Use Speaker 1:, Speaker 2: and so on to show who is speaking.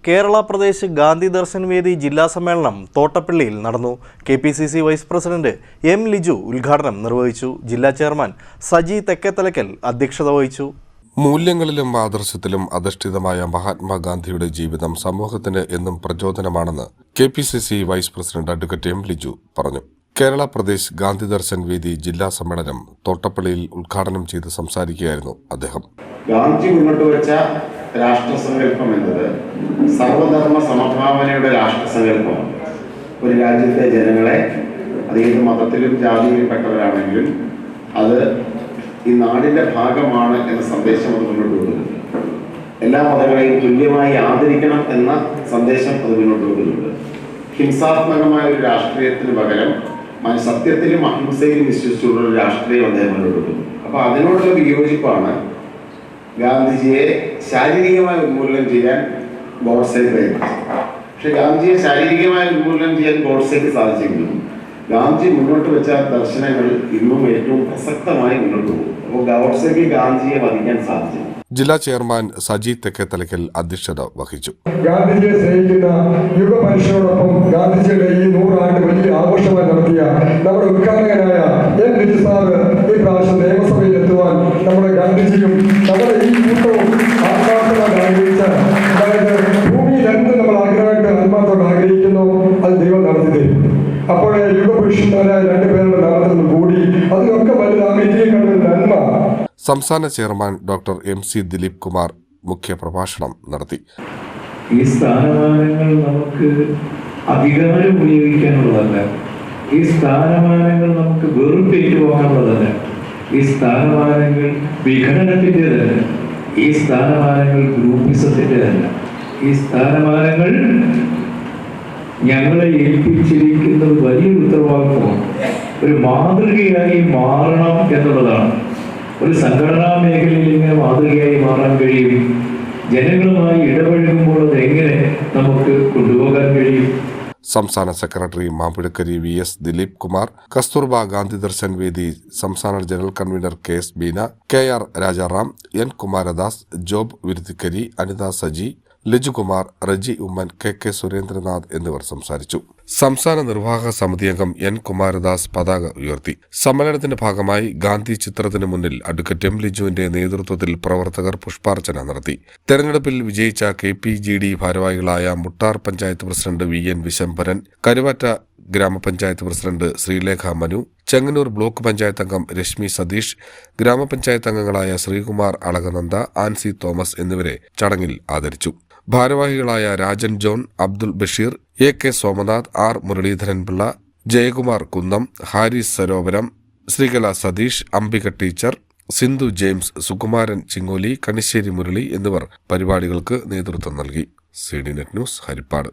Speaker 1: കേരള പ്രദേശ് ഗാന്ധി ദർശൻ വേദി ജില്ലാ സമ്മേളനം തോട്ടപ്പള്ളിയിൽ നടന്നു. KPCC vice president M. Liju ഉദ്ഘാടനം നിർവഹിച്ചു. ജില്ലാ ചെയർമാൻ സജി തെക്കേത്തലയ്ക്കൽ അധ്യക്ഷത വഹിച്ചു.
Speaker 2: മൂല്യങ്ങളിലും ആദർശത്തിലും അധിഷ്ഠിതമായ മഹാത്മാഗാന്ധിയുടെ ജീവിതം സമൂഹത്തിന് എന്നും പ്രചോദനമാണെന്ന് KPCC vice president advocate M. Liju പറഞ്ഞു. കേരള പ്രദേശ് ഗാന്ധി ദർശൻ വേദി ജില്ലാ സമ്മേളനം തോട്ടപ്പള്ളിയിൽ ഉദ്ഘാടനം ചെയ്ത് സംസാരിക്കുകയായിരുന്നു അദ്ദേഹം.
Speaker 3: ഗാന്ധി മുന്നോട്ട് വെച്ച രാഷ്ട്രസങ്കല്പം എന്നത് സർവധർമ്മ സമഭാവനയുടെ രാഷ്ട്രസങ്കല്പമാണ്. ഒരു രാജ്യത്തെ ജനങ്ങളെ അത് ഏത് മതത്തിലും ജാതിയിലും പെട്ടവരാണെങ്കിലും അത് ഈ നാടിന്റെ ഭാഗമാണ് എന്ന സന്ദേശം അത് മുന്നോട്ട് കൊണ്ടുവരുന്നുണ്ട്. എല്ലാ മതങ്ങളെയും തുല്യമായി ആദരിക്കണം എന്ന സന്ദേശം അത് മുന്നോട്ട് കൊണ്ടുവരുന്നുണ്ട്. ഹിംസാത്മകമായ ഒരു രാഷ്ട്രീയത്തിന് പകരം സത്യത്തിലും അഹിംസയിലും വിശ്വസിച്ചുള്ള ഒരു രാഷ്ട്രീയം അദ്ദേഹം മുന്നോട്ട് കൊണ്ടുവരുന്നു. അപ്പോൾ അതിനോടുള്ള വിയോജിപ്പാണ് ഗാന്ധിജിയെ ശാരീരികമായി ഉന്മൂലനം ചെയ്യാൻ ഗോഡ്സെ പ്രയത്നിച്ചു. പക്ഷെ ഗാന്ധിജിയെ ശാരീരികമായി ഉന്മൂലനം ചെയ്യാൻ ഗോഡ്സെക്ക് സാധിച്ചെങ്കിലും ഗാന്ധി മുന്നോട്ട് വെച്ച ദർശനങ്ങൾ ഇന്നും ഏറ്റവും പ്രസക്തമായി മുന്നോട്ട് പോകും. അപ്പോൾ ഗോഡ്സെക്ക് ഗാന്ധിജിയെ വധിക്കാൻ സാധിച്ചു.
Speaker 2: ജില്ലാ ചെയർമാൻ സജി തെക്കേത്തലയ്ക്കൽ അധ്യക്ഷത വഹിച്ചു.
Speaker 4: ഗാന്ധിജിയെ സ്നേഹിക്കുന്ന യുഗപരിഷയോടൊപ്പം ഗാന്ധിജിയുടെ ഈ 100 ആണ്ട് വലിയ ആഘോഷമായി നടത്തിയ നമ്മുടെ ഉദ്ഘാടകനായ M. ലിജു സാറ് ഈ പ്രാവശ്യം നിയമസഭയിൽ എത്തുവാൻ നമ്മുടെ ഗാന്ധിജിയും നമ്മുടെ ഈ കൂട്ടവും ആത്മാർത്ഥമായി ആഗ്രഹിച്ച, അതായത് ഭൂമിയിൽ എന്ത് നമ്മൾ ആഗ്രഹമായിട്ട് ആത്മാർത്ഥമായി ആഗ്രഹിക്കുന്നു അത് ദൈവം നടത്തി തരും. അപ്പോൾ യുഗപുരുഷന്മാരായ 2 പേരുടെ നാമത്തിൽ കൂടി അതിനൊക്കെ വലുതാണ് ഇന്ത്യയെ കണ്ടൊരു നന്മ.
Speaker 2: സംസ്ഥാന chairman doctor MC Dileep Kumar മുഖ്യപ്രഭാഷണം നടത്തി.
Speaker 5: ഈ സ്ഥാനമാനങ്ങൾ നമുക്ക് അധികാരം ഉപയോഗിക്കാനുള്ളതല്ല, ഈ സ്ഥാനമാനങ്ങൾ നമുക്ക് വെറുപ്പേറ്റു പോകാനുള്ളതല്ല, ഈ സ്ഥാനമാനങ്ങൾ വിഘടനത്തിൻ്റെതല്ല, ഈ സ്ഥാനമാനങ്ങൾ ഗ്രൂപ്പിസത്തിൻ്റെതല്ല, ഈ സ്ഥാനമാനങ്ങൾ ഞങ്ങളെ ഏൽപ്പിച്ചിരിക്കുന്നത് വലിയ ഉത്തരവാദിത്വമാണ്. ഒരു മാതൃകയായി മാറണം എന്നുള്ളതാണ്. ഒരു സംഘടനാ മേഖലയിൽ ഇങ്ങനെ മാതൃകയായി മാറാൻ കഴിയും. ജനങ്ങളുമായി ഇടപഴകുമ്പോൾ അത് എങ്ങനെ നമുക്ക് കൊണ്ടുപോകാൻ കഴിയും?
Speaker 2: സംസ്ഥാന സെക്രട്ടറി മാമ്പുഴക്കരി VS ദിലീപ് കുമാർ, കസ്തൂർബ ഗാന്ധി ദർശൻ വേദി സംസ്ഥാന general convener KS Beena, KR Rajaram, N. Kumaradas, Job Viruthikkari, Anitha Saji, Lijukumar, Reji Oommen, KK Surendranath എന്നിവർ സംസാരിച്ചു. സംസ്ഥാന നിർവാഹക സമിതി അംഗം N. കുമാരദാസ് പതാക ഉയർത്തി. സമ്മേളനത്തിന്റെ ഭാഗമായി ഗാന്ധി ചിത്രത്തിന് മുന്നിൽ അഡ്വക്കേറ്റ് M. ലിജുവിന്റെ നേതൃത്വത്തിൽ പ്രവർത്തകർ പുഷ്പാർച്ചന നടത്തി. തെരഞ്ഞെടുപ്പിൽ വിജയിച്ച KPGD ഭാരവാഹികളായ മുട്ടാർ പഞ്ചായത്ത് പ്രസിഡന്റ് VN വിശംഭരൻ, കരുവാറ്റ ഗ്രാമപഞ്ചായത്ത് പ്രസിഡന്റ് ശ്രീലേഖ മനു, ചെങ്ങന്നൂർ ബ്ലോക്ക് പഞ്ചായത്ത് അംഗം രശ്മി സതീഷ്, ഗ്രാമപഞ്ചായത്ത് അംഗങ്ങളായ ശ്രീകുമാർ അളകനന്ദ, ആൻസി തോമസ് എന്നിവരെ ചടങ്ങിൽ ആദരിച്ചു. ഭാരവാഹികളായ Rajan John, Abdul Basheer, AK Somanath, R. Muraleedharan Pillai, Jayakumar Kunnam, Haris Sarovaram, Sreekala Satheesh, Ambika teacher, Sindhu James, Sukumaran Chingoli, Kanisseri Murali എന്നിവർ പരിപാടികൾക്ക് നേതൃത്വം നൽകി. CDNet news, Harippad.